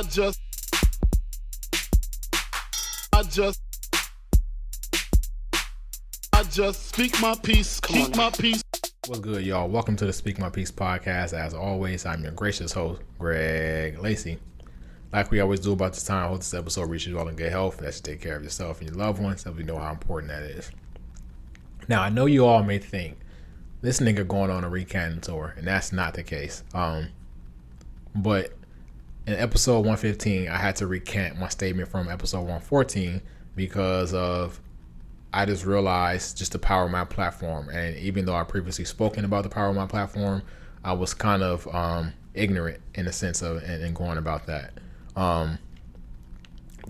I just speak my peace, keep my peace. What's good, y'all? Welcome to the Speak My Peace podcast. As always, I'm your gracious host, Greg Lacey. Like we always do about this time, I hope this episode reaches you all in good health. That you take care of yourself and your loved ones, so we know how important that is. Now, I know you all may think this nigga going on a recanting tour, and that's not the case. But in episode 115, I had to recant my statement from episode 114 because of I just realized just the power of my platform. And even though I previously spoken about the power of my platform, I was kind of ignorant in the sense of and going about that. The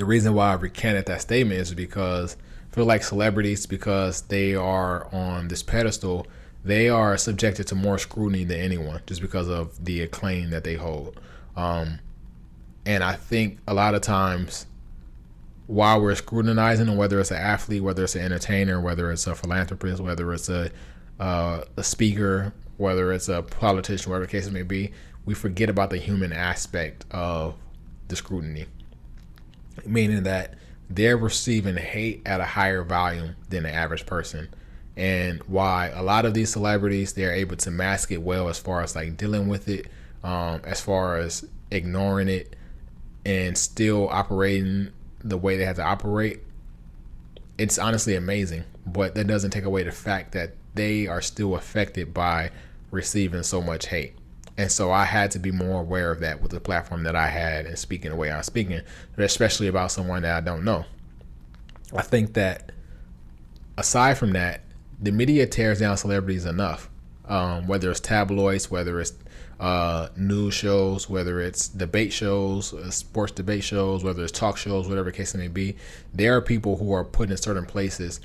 reason why I recanted that statement is because I feel like celebrities, because they are on this pedestal, they are subjected to more scrutiny than anyone just because of the acclaim that they hold. And I think a lot of times while we're scrutinizing them, whether it's an athlete, whether it's an entertainer, whether it's a philanthropist, whether it's a speaker, whether it's a politician, whatever the case may be, we forget about the human aspect of the scrutiny, meaning that they're receiving hate at a higher volume than the average person. And why a lot of these celebrities, they're able to mask it well as far as like dealing with it, as far as ignoring it and still operating the way they have to operate. It's honestly amazing, but that doesn't take away the fact that they are still affected by receiving so much hate. And so I had to be more aware of that with the platform that I had and speaking the way I'm speaking, especially about someone that I don't know. I think that aside from that, the media tears down celebrities enough, whether it's tabloids, whether it's news shows, whether it's debate shows, sports debate shows, whether it's talk shows, whatever the case may be. There are people who are put in certain places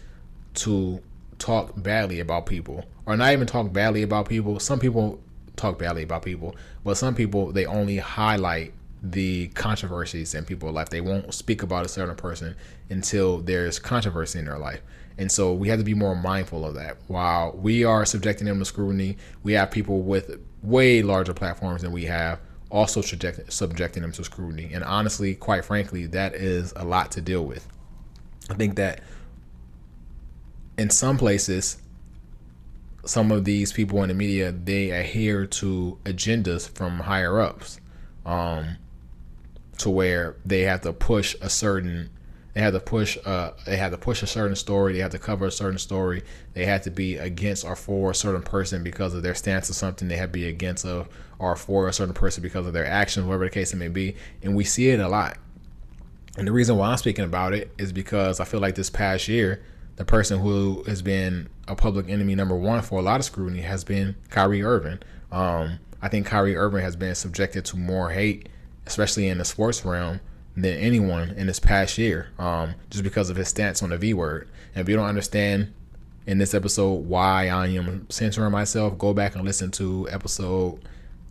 to talk badly about people, or not even talk badly about people. Some people talk badly about people, but some people, they only highlight the controversies in people's life. They won't speak about a certain person until there's controversy in their life. And so we have to be more mindful of that. While we are subjecting them to scrutiny, we have people with way larger platforms than we have also subjecting them to scrutiny. And honestly, quite frankly, that is a lot to deal with. I think that in some places, some of these people in the media, they adhere to agendas from higher ups, to where they have to push a certain They had to push a certain story. They had to cover a certain story. They had to be against or for a certain person because of their stance or something. They had to be against or for a certain person because of their actions, whatever the case it may be. And we see it a lot. And the reason why I'm speaking about it is because I feel like this past year, the person who has been a public enemy number one for a lot of scrutiny has been Kyrie Irving. I think Kyrie Irving has been subjected to more hate, especially in the sports realm, than anyone in this past year, just because of his stance on the V word. And if you don't understand in this episode why I am censoring myself, go back and listen to episode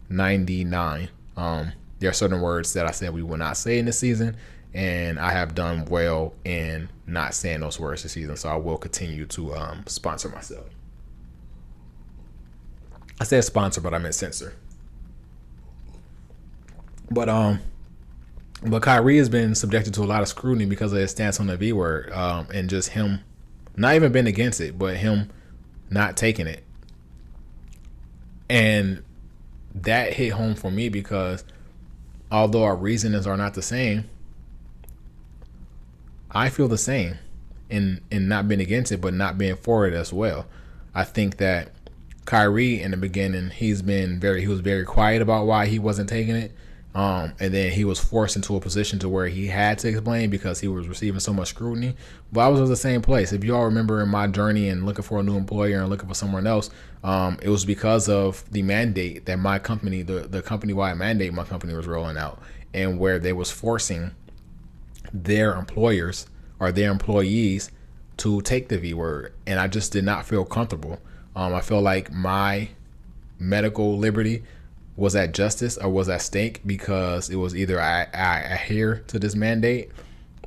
99. There are certain words that I said we will not say in this season, and I have done well in not saying those words this season, so I will continue to sponsor myself. I said sponsor, but I meant censor. But Kyrie has been subjected to a lot of scrutiny because of his stance on the V word, and just him not even being against it, but him not taking it. And that hit home for me because although our reasonings are not the same, I feel the same in not being against it, but not being for it as well. I think that Kyrie in the beginning, he was very quiet about why he wasn't taking it. And then he was forced into a position to where he had to explain because he was receiving so much scrutiny. But I was in the same place. If you all remember in my journey and looking for a new employer and looking for someone else, it was because of the mandate that my company, the company-wide mandate my company was rolling out, and where they was forcing their employers or their employees to take the V word. And I just did not feel comfortable. I feel like my medical liberty was at stake because it was either I adhere to this mandate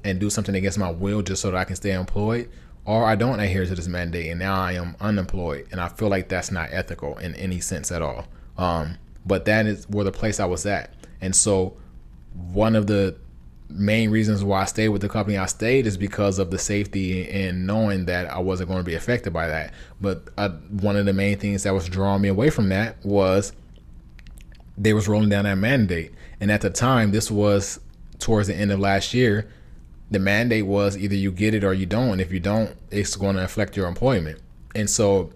and do something against my will just so that I can stay employed, or I don't adhere to this mandate and now I am unemployed. And I feel like that's not ethical in any sense at all. But that is where the place I was at. And so one of the main reasons why I stayed with the company I stayed is because of the safety and knowing that I wasn't going to be affected by that. But one of the main things that was drawing me away from that was they was rolling down that mandate. And at the time, this was towards the end of last year, the mandate was either you get it or you don't. And if you don't, it's going to affect your employment. And so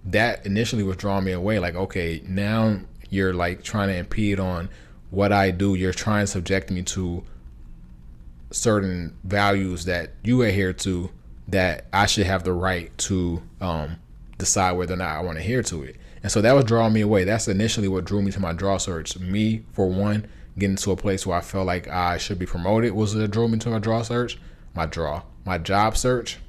that initially was drawing me away. Like, okay, now you're like trying to impede on what I do. You're trying to subject me to certain values that you adhere to, that I should have the right to decide whether or not I want to adhere to it. And so that was drawing me away. That's initially what drew me to my draw search. Me, for one, getting to a place where I felt like I should be promoted was what drew me to my draw search, my job search.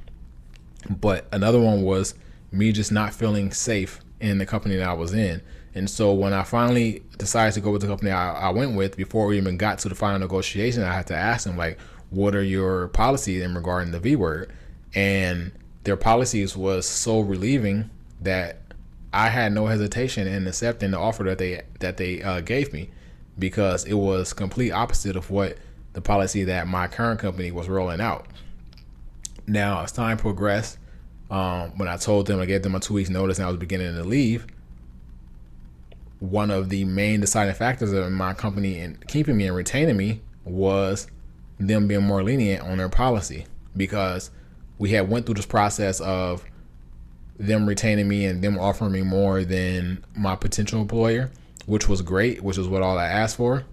But another one was me just not feeling safe in the company that I was in. And so when I finally decided to go with the company I went with, before we even got to the final negotiation, I had to ask them, like, what are your policies in regarding the V word? And their policies was so relieving that I had no hesitation in accepting the offer that they gave me, because it was complete opposite of what the policy that my current company was rolling out. Now, as time progressed, when I told them, I gave them a 2 weeks notice and I was beginning to leave, one of the main deciding factors of my company in keeping me and retaining me was them being more lenient on their policy, because we had went through this process of them retaining me and them offering me more than my potential employer, which was great, which is what all I asked for.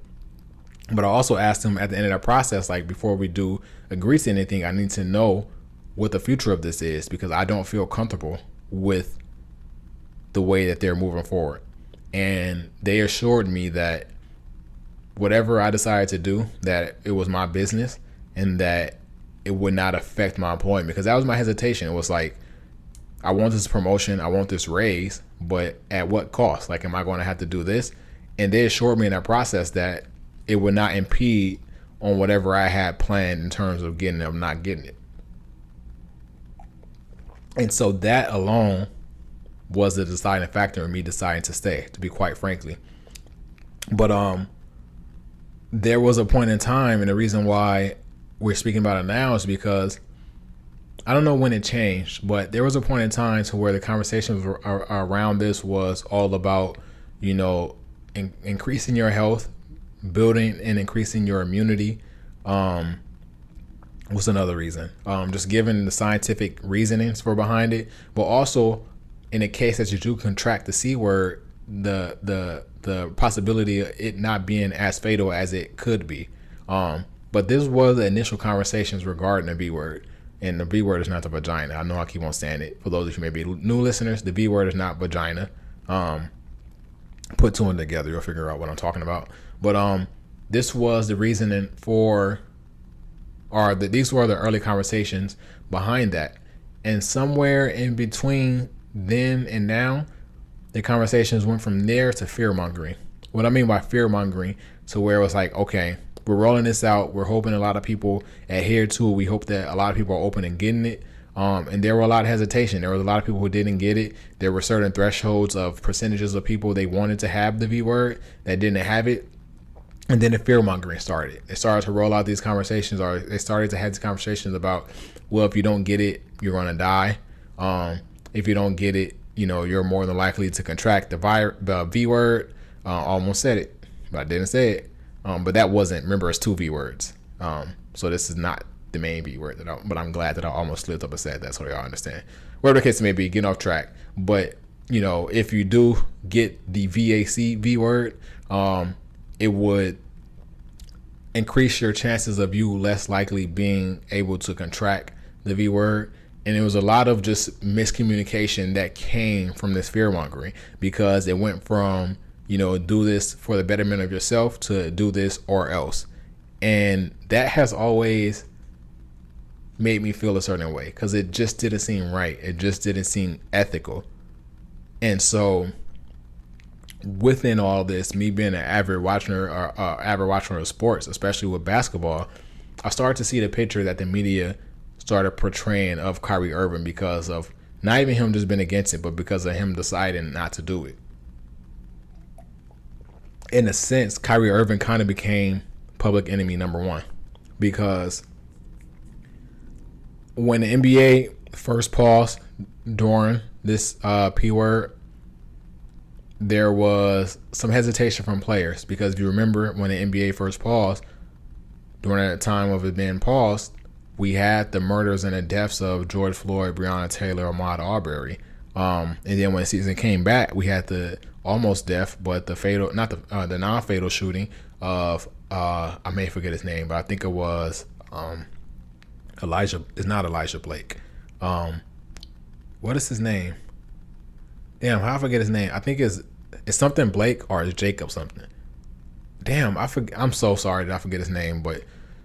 But I also asked them at the end of that process, like, before we do agree to anything, I need to know what the future of this is, because I don't feel comfortable with the way that they're moving forward. And they assured me that whatever I decided to do, that it was my business and that it would not affect my employment, because that was my hesitation. It was like, I want this promotion, I want this raise, but at what cost? Like, am I going to have to do this? And they assured me in that process that it would not impede on whatever I had planned in terms of getting it or not getting it. And so that alone was the deciding factor in me deciding to stay, to be quite frankly. But there was a point in time, and the reason why we're speaking about it now is because I don't know when it changed, but there was a point in time to where the conversations around this was all about, increasing your health, building and increasing your immunity. What's another reason? Just giving the scientific reasonings for behind it, but also in the case that you do contract the C word, the possibility of it not being as fatal as it could be. But this was the initial conversations regarding the B word. And the B word is not the vagina. I know I keep on saying it. For those of you may be new listeners, the B word is not vagina. Put two and together, you'll figure out what I'm talking about. But this was the reasoning for, these were the early conversations behind that. And somewhere in between then and now, the conversations went from there to fear mongering. What I mean by fear mongering, to where it was like, okay, we're rolling this out. We're hoping a lot of people adhere to it. We hope that a lot of people are open and getting it. And there were a lot of hesitation. There was a lot of people who didn't get it. There were certain thresholds of percentages of people they wanted to have the V word that didn't have it. And then the fear mongering started. They started to roll out these conversations, or they started to have these conversations about, well, if you don't get it, you're going to die. If you don't get it, you're more than likely to contract the V word. Almost said it, but I didn't say it. But that wasn't, remember, it's two V words. So this is not the main V word, but I'm glad that I almost slipped up and said that so y'all understand. Whatever the case may be, getting off track. But, if you do get the VAC V word, it would increase your chances of you less likely being able to contract the V word. And it was a lot of just miscommunication that came from this fear mongering, because it went from, do this for the betterment of yourself to do this or else. And that has always made me feel a certain way, because it just didn't seem right. It just didn't seem ethical. And so within all this, me being an avid watcher of sports, especially with basketball, I started to see the picture that the media started portraying of Kyrie Irving, because of not even him just being against it, but because of him deciding not to do it. In a sense, Kyrie Irving kind of became public enemy number one, because when the NBA first paused during this P word, there was some hesitation from players, because if you remember when the NBA first paused, during that time of it being paused, we had the murders and the deaths of George Floyd, Breonna Taylor, Ahmaud Arbery. And then when the season came back, we had the almost death, but the fatal, not the non-fatal shooting of I may forget his name, but I think it was Elijah. It's not Elijah Blake. What is his name? Damn, how I forget his name? I think it's something Blake or it's Jacob something. Damn, I'm so sorry that I forget his name, but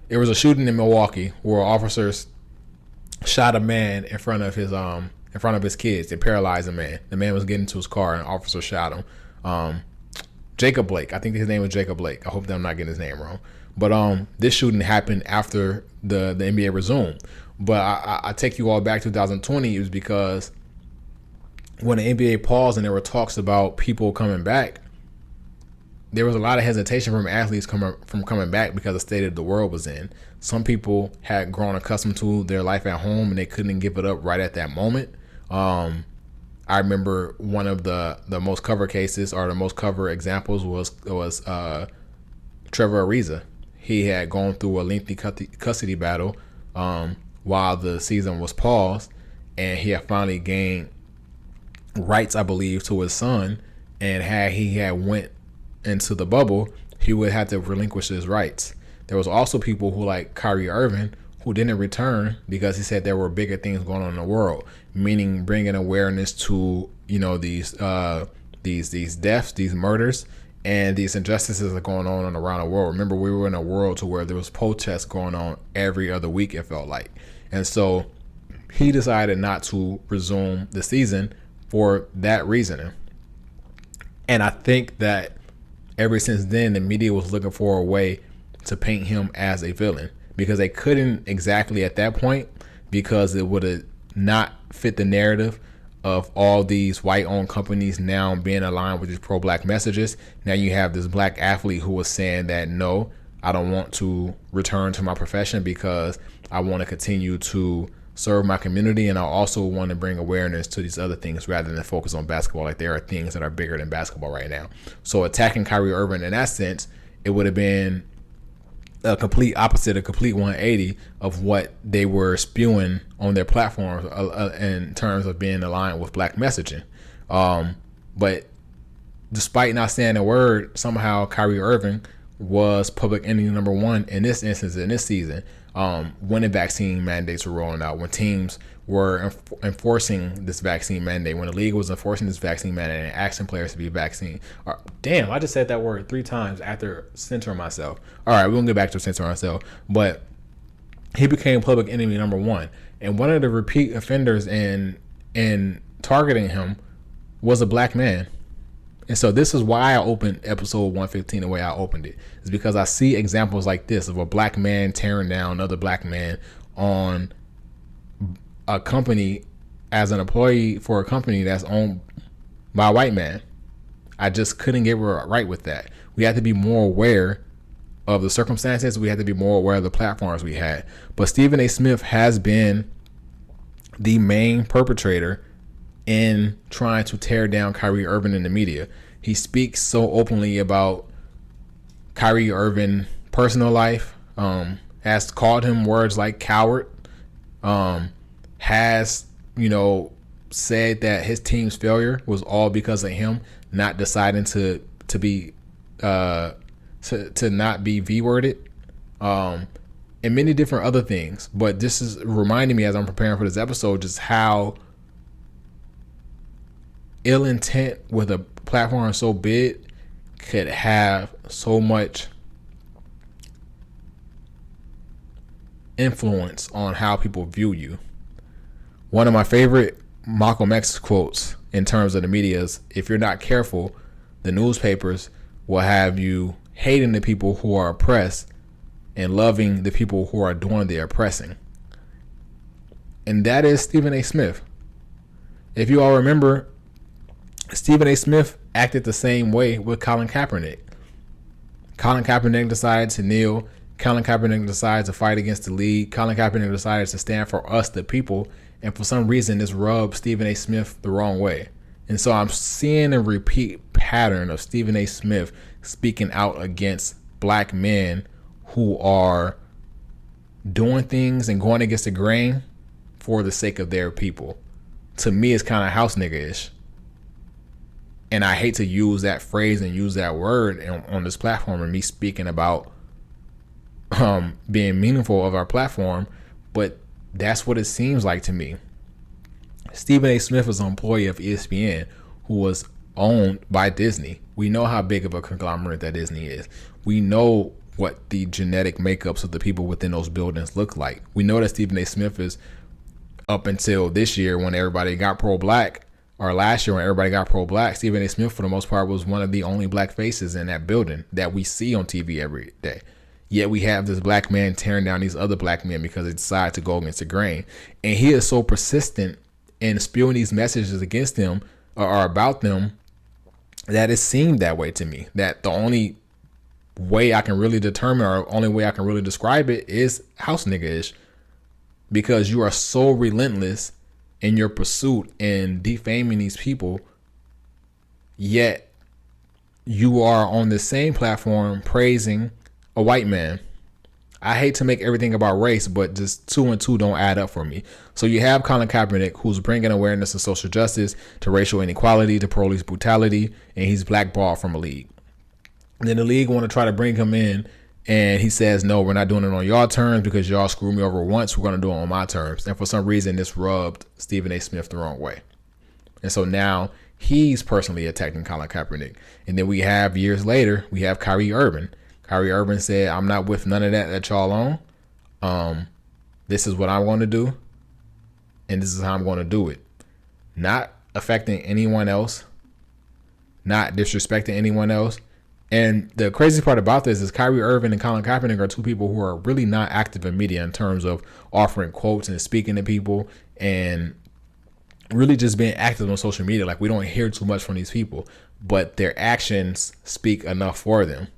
it was a shooting in Milwaukee where officers shot a man in front of his kids. They paralyzed a man. The man was getting to his car and an officer shot him. Jacob Blake. I think his name was Jacob Blake. I hope that I'm not getting his name wrong. But this shooting happened after the NBA resumed. But I take you all back to 2020. It was because when the NBA paused and there were talks about people coming back, there was a lot of hesitation from athletes coming back because the state of the world was in. Some people had grown accustomed to their life at home and they couldn't give it up right at that moment. I remember one of the most covered cases, or the most covered examples, was Trevor Ariza. He had gone through a lengthy custody battle while the season was paused, and he had finally gained rights, I believe, to his son. And he had went into the bubble, he would have to relinquish his rights. There was also people who, like Kyrie Irving, who didn't return because he said there were bigger things going on in the world, meaning bringing awareness to, you know, these deaths, these murders, and these injustices that are going on around the world. Remember, we were in a world to where there was protests going on every other week, it felt like. And so he decided not to resume the season for that reasoning. And I think that ever since then, the media was looking for a way to paint him as a villain, because they couldn't exactly at that point, because it would have not fit the narrative of all these white-owned companies now being aligned with these pro-black messages. Now you have this black athlete who was saying that, no, I don't want to return to my profession because I want to continue to serve my community, and I also want to bring awareness to these other things rather than focus on basketball. Like, there are things that are bigger than basketball right now. So attacking Kyrie Irving in that sense, it would have been a complete opposite, a complete 180 of what they were spewing on their platforms in terms of being aligned with black messaging. But despite not saying a word, somehow Kyrie Irving was public enemy number one in this instance, in this season, when the vaccine mandates were rolling out, when teams were enforcing this vaccine mandate, when the league was enforcing this vaccine mandate and asking players to be vaccinated. Damn, I just said that word 3 times after censoring myself. All right, we're going to get back to censoring ourselves. But he became public enemy number one. And one of the repeat offenders in targeting him was a black man. And so this is why I opened episode 115 the way I opened it. Is because I see examples like this of a black man tearing down another black man on a company as an employee for a company that's owned by a white man. I just couldn't get right with that. We had to be more aware of the circumstances. We had to be more aware of the platforms we had. But Stephen A. Smith has been the main perpetrator in trying to tear down Kyrie Irving in the media. He speaks so openly about Kyrie Irving personal life, has called him words like coward, has, said that his team's failure was all because of him not deciding to not be V-worded, and many different other things. But this is reminding me as I'm preparing for this episode just how ill intent with a platform so big could have so much influence on how people view you. One of my favorite Malcolm X quotes in terms of the media is, if you're not careful, the newspapers will have you hating the people who are oppressed and loving the people who are doing the oppressing. And that is Stephen A. Smith. If you all remember, Stephen A. Smith acted the same way with Colin Kaepernick. Colin Kaepernick decided to kneel. Colin Kaepernick decided to fight against the league. Colin Kaepernick decided to stand for us, the people. And for some reason, this rubbed Stephen A. Smith the wrong way. And so I'm seeing a repeat pattern of Stephen A. Smith speaking out against black men who are doing things and going against the grain for the sake of their people. To me, it's kind of house nigga-ish. And I hate to use that phrase and use that word on this platform and me speaking about being meaningful of our platform, but that's what it seems like to me. Stephen A. Smith was an employee of ESPN who was owned by Disney. We know how big of a conglomerate that Disney is. We know what the genetic makeups of the people within those buildings look like. We know that Stephen A. Smith is, up until this year when everybody got pro-black, or last year when everybody got pro-black, Stephen A. Smith, for the most part, was one of the only black faces in that building that we see on TV every day. Yet we have this black man tearing down these other black men because they decide to go against the grain. And he is so persistent in spewing these messages against them or about them that it seemed that way to me. That the only way I can really determine, or only way I can really describe it, is house nigga-ish. Because you are so relentless in your pursuit in defaming these people, yet you are on the same platform praising a white man. I hate to make everything about race, but just 2 and 2 don't add up for me. So you have Colin Kaepernick, who's bringing awareness to social justice, to racial inequality, to police brutality, and he's blackballed from a league. And then the league want to try to bring him in, and he says, no, we're not doing it on y'all terms because y'all screwed me over once. We're going to do it on my terms. And for some reason, this rubbed Stephen A. Smith the wrong way. And so now he's personally attacking Colin Kaepernick. And then we have, years later, we have Kyrie Irving. Kyrie Irving said, I'm not with none of that y'all on. This is what I want to do, and this is how I'm going to do it. Not affecting anyone else, not disrespecting anyone else. And the crazy part about this is Kyrie Irving and Colin Kaepernick are two people who are really not active in media in terms of offering quotes and speaking to people and really just being active on social media. Like, we don't hear too much from these people, but their actions speak enough for them.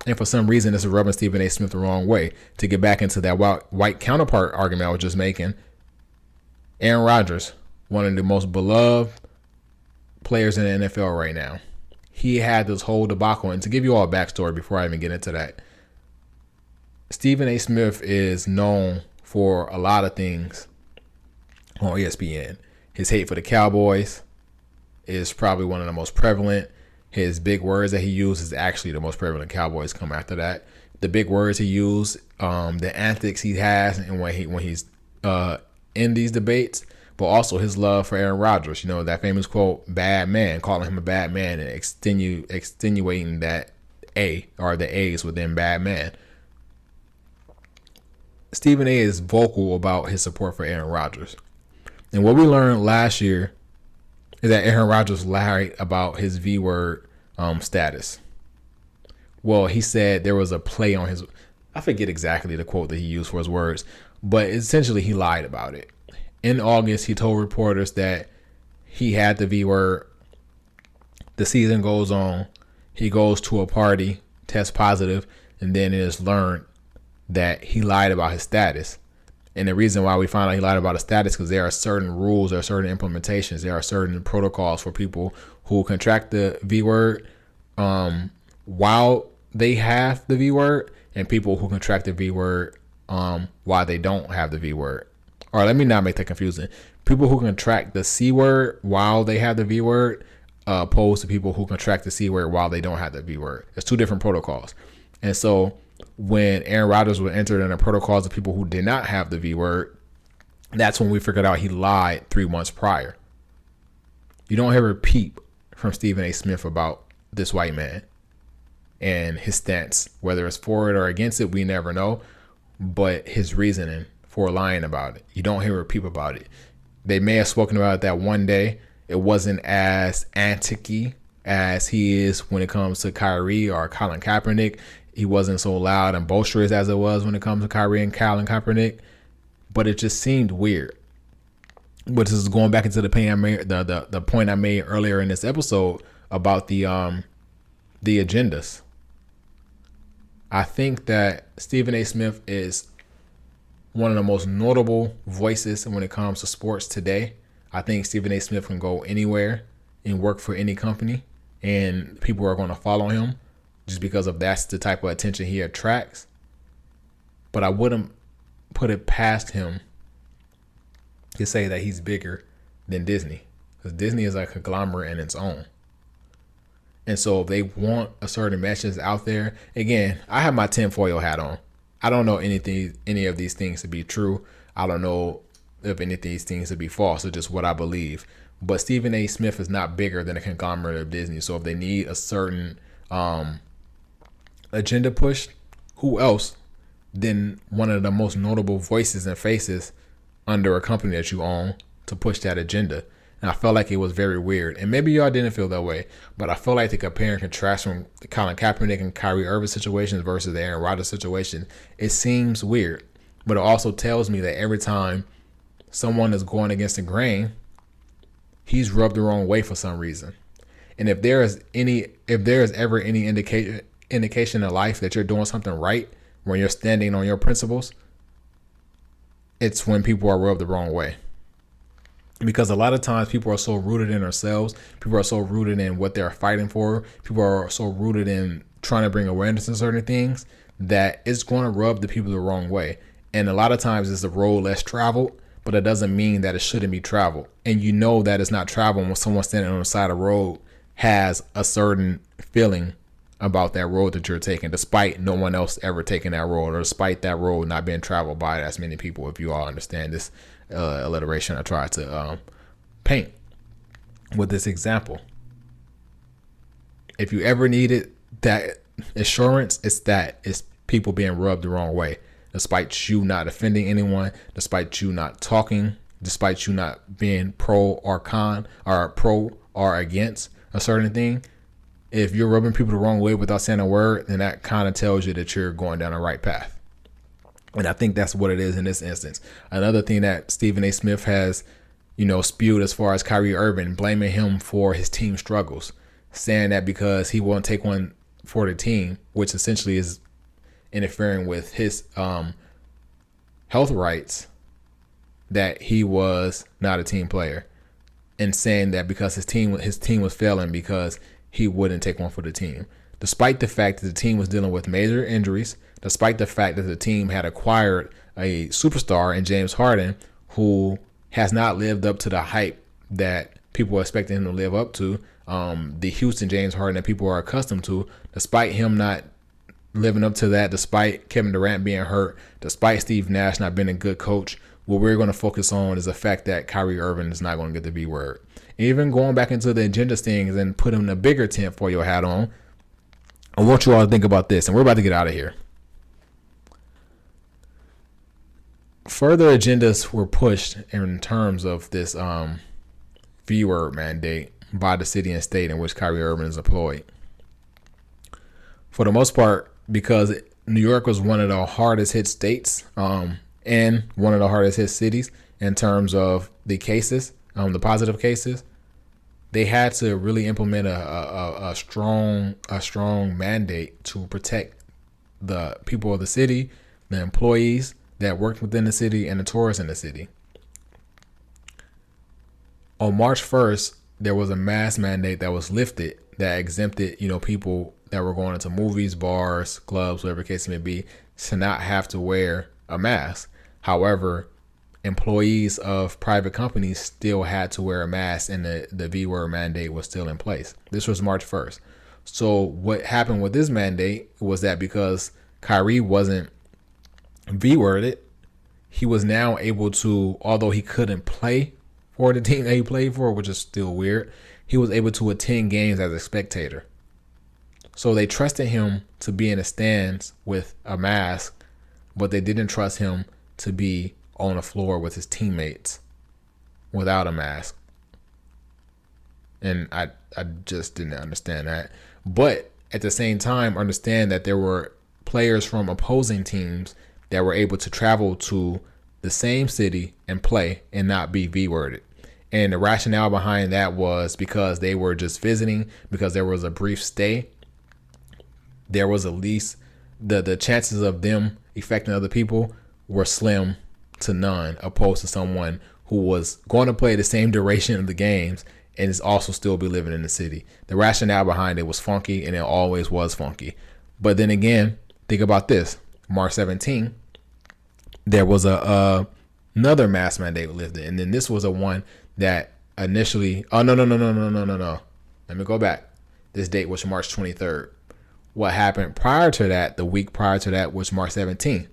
And for some reason, this is rubbing Stephen A. Smith the wrong way. To get back into that white counterpart argument I was just making, Aaron Rodgers, one of the most beloved players in the NFL right now, he had this whole debacle. And to give you all a backstory before I even get into that, Stephen A. Smith is known for a lot of things on ESPN. His hate for the Cowboys is probably one of the most prevalent. His big words that he uses is actually the most prevalent. Cowboys come after that. The big words he used, the antics he has, and when he's in these debates, but also his love for Aaron Rodgers. You know, that famous quote, "bad man," calling him a bad man and extenuating that A, or the A's within bad man. Stephen A. is vocal about his support for Aaron Rodgers. And what we learned last year is that Aaron Rodgers lied about his V-word status. Well, he said there was a play on his, I forget exactly the quote that he used for his words, but essentially he lied about it. In August, he told reporters that he had the V-word. The season goes on. He goes to a party, tests positive, and then it is learned that he lied about his status. And the reason why we find out he lied about his status, because there are certain rules, there are certain implementations, there are certain protocols for people who contract the V-word while they have the V-word, and people who contract the V-word while they don't have the V-word. Or let me not make that confusing. People who contract the C-word while they have the V-word opposed to people who contract the C-word while they don't have the V-word. It's two different protocols. And so when Aaron Rodgers was entered in the protocols of people who did not have the V-word, that's when we figured out he lied 3 months prior. You don't hear a peep from Stephen A. Smith about this white man and his stance. Whether it's for it or against it, we never know. But his reasoning for lying about it, you don't hear a peep about it. They may have spoken about it that one day. It wasn't as antic-y as he is when it comes to Kyrie or Colin Kaepernick. He wasn't so loud and boisterous as it was when it comes to Kyrie and Colin Kaepernick, but it just seemed weird. But this is going back into the point I made earlier in this episode about the agendas. I think that Stephen A. Smith is one of the most notable voices when it comes to sports today. I think Stephen A. Smith can go anywhere and work for any company, and people are going to follow him just because of that's the type of attention he attracts. But I wouldn't put it past him to say that he's bigger than Disney, because Disney is a conglomerate in its own. And so if they want a certain message out there, again, I have my tinfoil hat on. I don't know any of these things to be true. I don't know if any of these things to be false. It's just what I believe. But Stephen A. Smith is not bigger than a conglomerate of Disney. So if they need a certain agenda pushed, who else than one of the most notable voices and faces under a company that you own to push that agenda? And I felt like it was very weird. And maybe y'all didn't feel that way, but I feel like the compare and contrast from the Colin Kaepernick and Kyrie Irving situations versus the Aaron Rodgers situation, it seems weird. But it also tells me that every time someone is going against the grain, he's rubbed the wrong way for some reason. And if there is ever any indication in life that you're doing something right, when you're standing on your principles, it's when people are rubbed the wrong way. Because a lot of times people are so rooted in themselves, people are so rooted in what they're fighting for, people are so rooted in trying to bring awareness to certain things, that it's going to rub the people the wrong way. And a lot of times it's the road less traveled, but it doesn't mean that it shouldn't be traveled. And you know that it's not traveled when someone standing on the side of the road has a certain feeling about that road that you're taking, despite no one else ever taking that road, or despite that road not being traveled by as many people. If you all understand this alliteration I tried to paint with this example. If you ever needed that assurance, it's people being rubbed the wrong way, despite you not offending anyone, despite you not talking, despite you not being pro or con, or pro or against a certain thing. If you're rubbing people the wrong way without saying a word, then that kind of tells you that you're going down the right path. And I think that's what it is in this instance. Another thing that Stephen A. Smith has, spewed as far as Kyrie Irving, blaming him for his team struggles, saying that because he won't take one for the team, which essentially is interfering with his health rights, that he was not a team player, and saying that because his team was failing because he wouldn't take one for the team, despite the fact that the team was dealing with major injuries, despite the fact that the team had acquired a superstar in James Harden, who has not lived up to the hype that people are expecting him to live up to, the Houston James Harden that people are accustomed to. Despite him not living up to that, despite Kevin Durant being hurt, despite Steve Nash not being a good coach, what we're going to focus on is the fact that Kyrie Irving is not going to get the B word. Even going back into the agenda things and putting a bigger tinfoil hat on, I want you all to think about this, and we're about to get out of here. Further agendas were pushed in terms of this V word mandate by the city and state in which Kyrie Irving is employed. For the most part, because New York was one of the hardest hit states and one of the hardest hit cities in terms of the cases, the positive cases, they had to really implement a strong mandate to protect the people of the city, the employees that worked within the city, and the tourists in the city. On March 1st, there was a mask mandate that was lifted that exempted, people that were going into movies, bars, clubs, whatever the case may be, to not have to wear a mask. However, employees of private companies still had to wear a mask, and the V word mandate was still in place. This was March 1st. So what happened with this mandate was that because Kyrie wasn't V worded, he was now able to, although he couldn't play for the team that he played for, which is still weird, he was able to attend games as a spectator. So they trusted him to be in the stands with a mask, but they didn't trust him to be on the floor with his teammates without a mask. And I just didn't understand that. But at the same time, understand that there were players from opposing teams that were able to travel to the same city and play and not be V-worded. And the rationale behind that was because they were just visiting, because there was a brief stay. There was at least the chances of them affecting other people were slim to none, opposed to someone who was going to play the same duration of the games and is also still be living in the city. The rationale behind it was funky, and it always was funky. But then again, think about this. March 17th, there was another mask mandate lifted, and then this was a one that initially. Oh no. Let me go back. This date was March 23rd. What happened prior to that? The week prior to that was March 17th.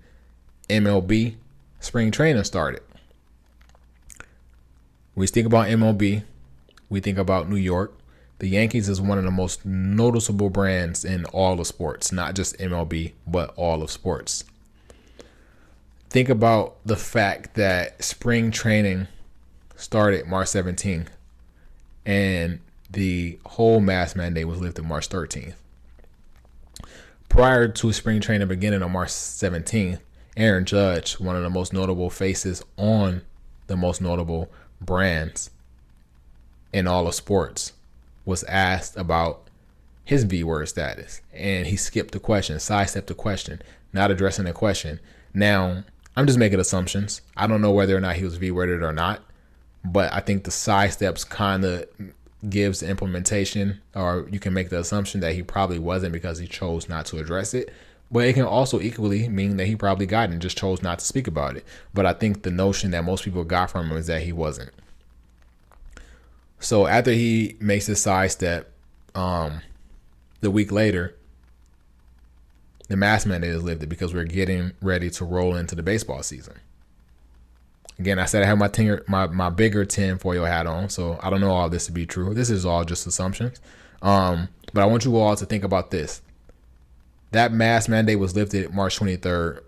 MLB spring training started. We think about MLB. We think about New York. The Yankees is one of the most noticeable brands in all of sports, not just MLB, but all of sports. Think about the fact that spring training started March 17th and the whole mask mandate was lifted March 13th. Prior to spring training beginning on March 17th, Aaron Judge, one of the most notable faces on the most notable brands in all of sports, was asked about his V-word status, and he skipped the question, sidestepped the question, not addressing the question. Now, I'm just making assumptions. I don't know whether or not he was V-worded or not, but I think the sidesteps kind of gives the implementation, or you can make the assumption that he probably wasn't because he chose not to address it. But it can also equally mean that he probably got it and just chose not to speak about it. But I think the notion that most people got from him is that he wasn't. So after he makes his sidestep, the week later, the mask mandate is lifted because we're getting ready to roll into the baseball season. Again, I said I have my bigger tinfoil hat on, so I don't know all this to be true. This is all just assumptions. But I want you all to think about this. That mask mandate was lifted March 23rd.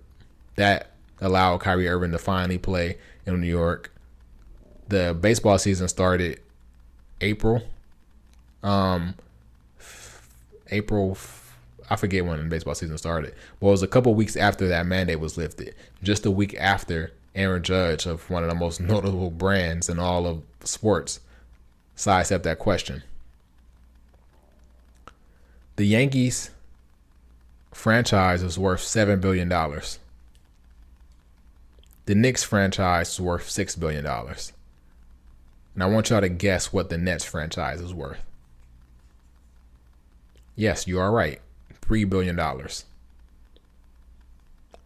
That allowed Kyrie Irving to finally play in New York. The baseball season started April. I forget when the baseball season started. Well, it was a couple weeks after that mandate was lifted. Just a week after, Aaron Judge, of one of the most notable brands in all of sports, sidestepped that question. The Yankees franchise is worth $7 billion. The Knicks franchise is worth $6 billion. And I want y'all to guess what the Nets franchise is worth. Yes, you are right. $3 billion.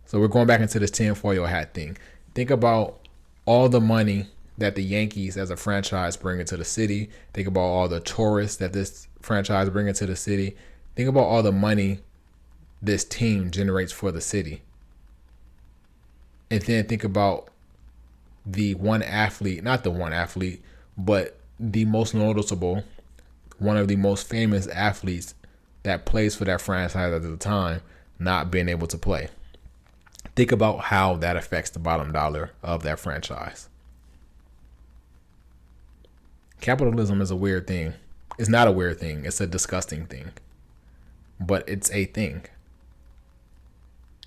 So we're going back into this tinfoil hat thing. Think about all the money that the Yankees as a franchise bring into the city. Think about all the tourists that this franchise bring into the city. Think about all the money this team generates for the city. And then think about the one athlete, not the one athlete, but the most noticeable, one of the most famous athletes that plays for that franchise at the time, not being able to play. Think about how that affects the bottom dollar of that franchise. Capitalism is a weird thing. It's not a weird thing. It's a disgusting thing. But it's a thing.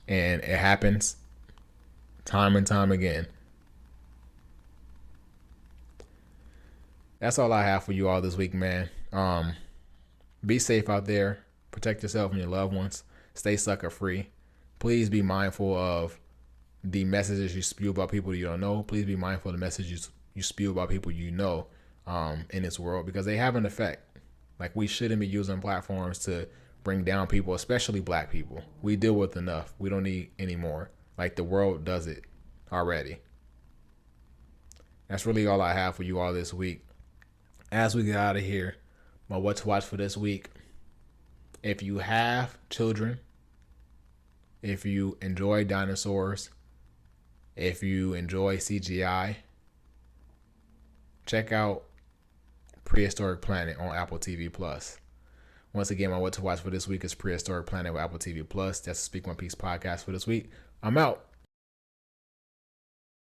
And it happens time and time again. That's all I have for you all this week, man. Be safe out there. Protect yourself and your loved ones. Stay sucker free. Please be mindful of the messages you spew about people you don't know. Please be mindful of the messages you spew about people you know in this world, because they have an effect. Like, we shouldn't be using platforms to bring down people, especially black people. We deal with enough. We don't need any more. Like, the world does it already. That's really all I have for you all this week. As we get out of here, my what to watch for this week. If you have children, if you enjoy dinosaurs, if you enjoy CGI, check out Prehistoric Planet on Apple TV+. Once again, my what to watch for this week is Prehistoric Planet with Apple TV+. That's the Speak One Piece podcast for this week. I'm out.